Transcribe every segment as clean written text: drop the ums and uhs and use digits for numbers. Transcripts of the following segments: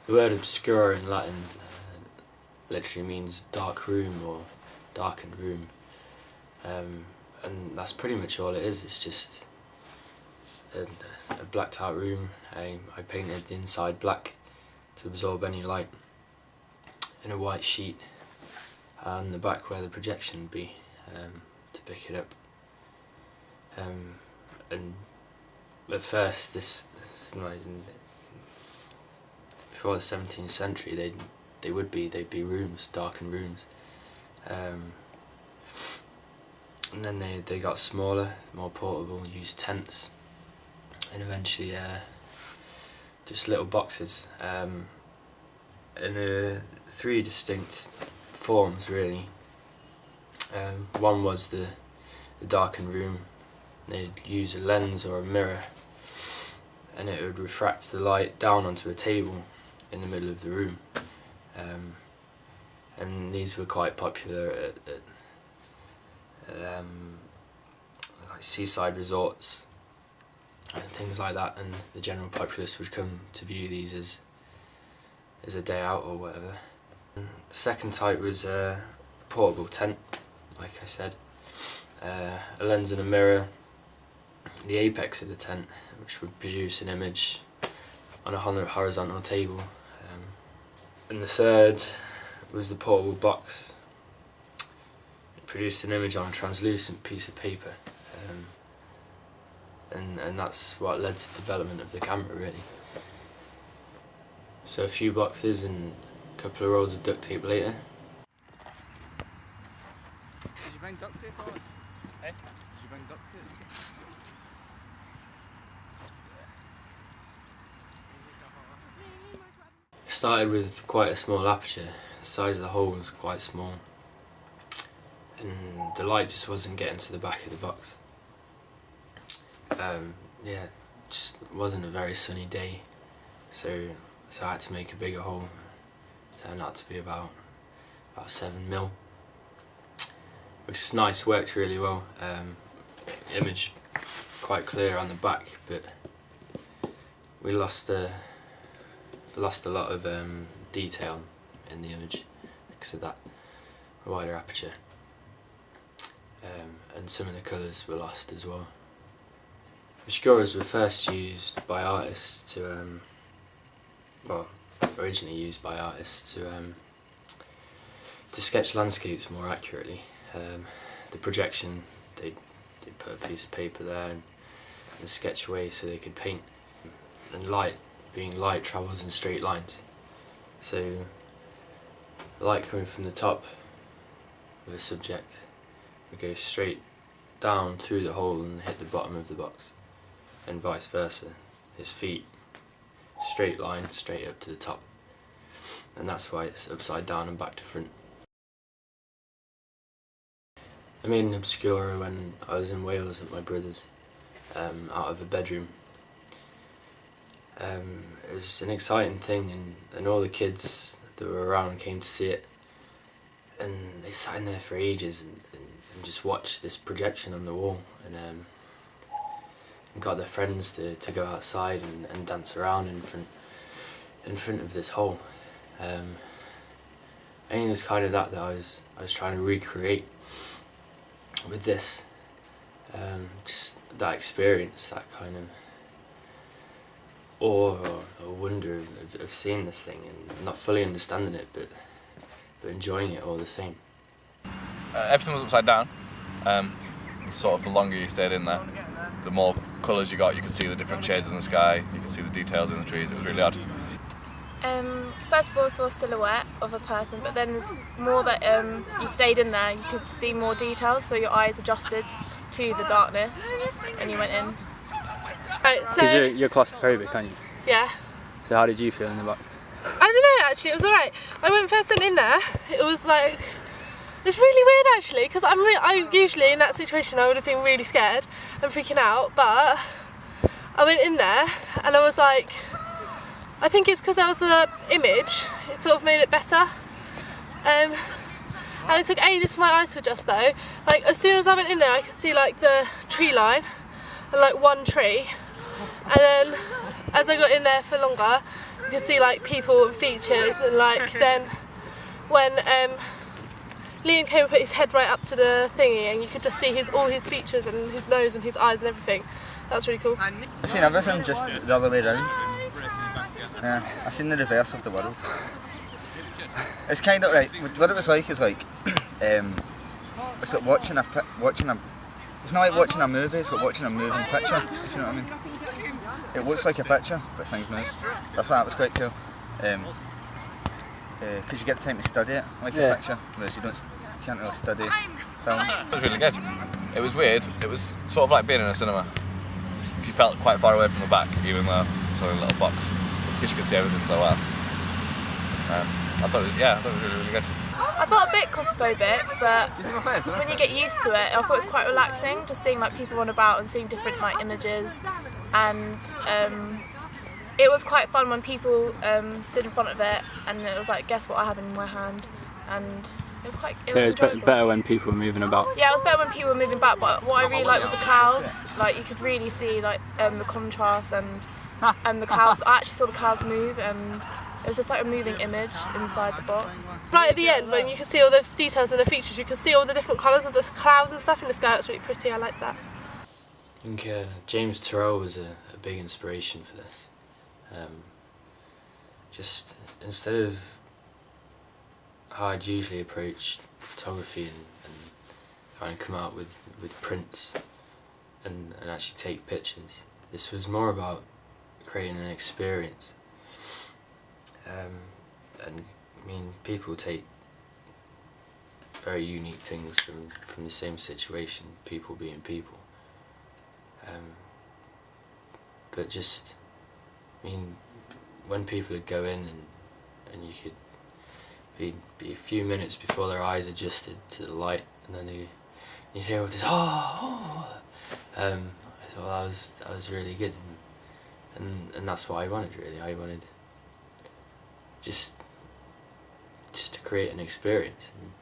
The word obscura in Latin literally means dark room or darkened room, and that's pretty much all it is. It's just a blacked out room. I painted the inside black to absorb any light, in a white sheet, and the back where the projection would be, to pick it up. And at first, before the 17th century, they'd be rooms, darkened rooms, and then they got smaller, more portable, used tents, and eventually just little boxes, in three distinct forms really. One was the darkened room. They'd use a lens or a mirror, and it would refract the light down onto a table in the middle of the room, and these were quite popular at like seaside resorts and things like that, and the general populace would come to view these as a day out or whatever. The second type was a portable tent, like I said, a lens and a mirror, the apex of the tent, which would produce an image on a horizontal table, and the third was the portable box. It produced an image on a translucent piece of paper, and that's what led to the development of the camera really. So a few boxes and a couple of rolls of duct tape later. Did you bring duct tape on? Eh? Did you bring duct tape? It started with quite a small aperture. The size of the hole was quite small, and the light just wasn't getting to the back of the box. Yeah, it just wasn't a very sunny day, so I had to make a bigger hole. It turned out to be about 7mm, which was nice, worked really well. Image quite clear on the back, but we lost a lot of detail in the image because of that wider aperture, and some of the colours were lost as well. Obscuras were first used by artists to, originally used by artists to sketch landscapes more accurately. The projection, they'd put a piece of paper there and sketch away so they could paint. And light, being light, travels in straight lines. So light coming from the top of a subject would go straight down through the hole and hit the bottom of the box, and vice versa. His feet, straight line, straight up to the top, and that's why it's upside down and back to front. I made an Obscura when I was in Wales at my brother's, out of a bedroom. It was an exciting thing, and all the kids that were around came to see it, and they sat in there for ages and just watched this projection on the wall, and got their friends to go outside and dance around in front of this hole. I think it was kind of that I was trying to recreate with this, just that experience, that kind of awe or wonder of seeing this thing and not fully understanding it, but enjoying it all the same. Everything was upside down. Sort of the longer you stayed in there, the more colours you got. You could see the different shades in the sky, you could see the details in the trees. It was really odd. First of all, I saw a silhouette of a person, but then there's more that you stayed in there, you could see more details, so your eyes adjusted to the darkness when you went in. Right, so you're claustrophobic, aren't you? Yeah. So how did you feel in the box? I don't know actually, it was alright. I went in there, it was like, it's really weird actually, because I usually in that situation I would have been really scared and freaking out, but I went in there and I was like, I think it's because there was an image, it sort of made it better. And it took ages for my eyes to adjust though. Like as soon as I went in there I could see like the tree line and like one tree, and then as I got in there for longer, you could see like people and features, and like then when Liam came and put his head right up to the thingy, and you could just see all his features and his nose and his eyes and everything. That's really cool. I've seen everything just the other way round. Yeah, I've seen the reverse of the world. It's kind of like what it was like is like it's like watching a. It's not like watching a movie. It's like watching a moving picture. If you know what I mean. It looks like a picture, but things move. That's why it was quite cool. Because you get the time to study it like a picture, whereas you can't really study film. It was really good. It was weird. It was sort of like being in a cinema. You felt quite far away from the back, even though it's only a little box, because you could see everything so well. I thought it was really, really good. I felt a bit claustrophobic, but when you get used to it, I thought it was quite relaxing, just seeing like people run about and seeing different like images, and it was quite fun when people stood in front of it, and it was like, guess what I have in my hand, and it was quite. So it was better when people were moving about. Yeah, it was better when people were moving back, but what I really liked was the clouds. Like you could really see like the contrast and the clouds. I actually saw the clouds move, and it was just like a moving image inside the box. Right at the end, when you could see all the details and the features, you could see all the different colours of the clouds and stuff in the sky. It's really pretty. I like that. I think James Turrell was a big inspiration for this. Just instead of how I'd usually approach photography and kind of come out with prints and actually take pictures, this was more about creating an experience. And I mean, people take very unique things from the same situation, people being people. But just, I mean, when people would go in and you could be a few minutes before their eyes adjusted to the light, and then you hear all this I thought that was really good, and that's what I wanted really. I wanted just to create an experience and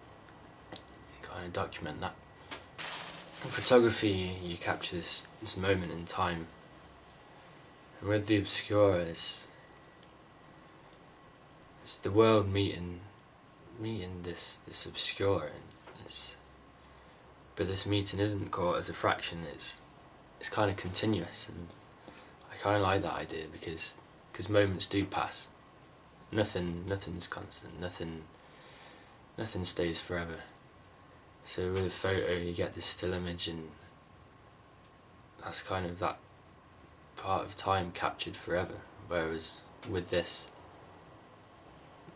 kind of document that. In photography, you capture this moment in time, and with the Obscura, it's the world meeting this Obscura, but this meeting isn't caught as a fraction. It's kind of continuous, and I kind of like that idea because moments do pass. Nothing's constant. Nothing stays forever. So with a photo, you get this still image, and that's kind of that part of time captured forever. Whereas with this,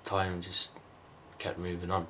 time just kept moving on.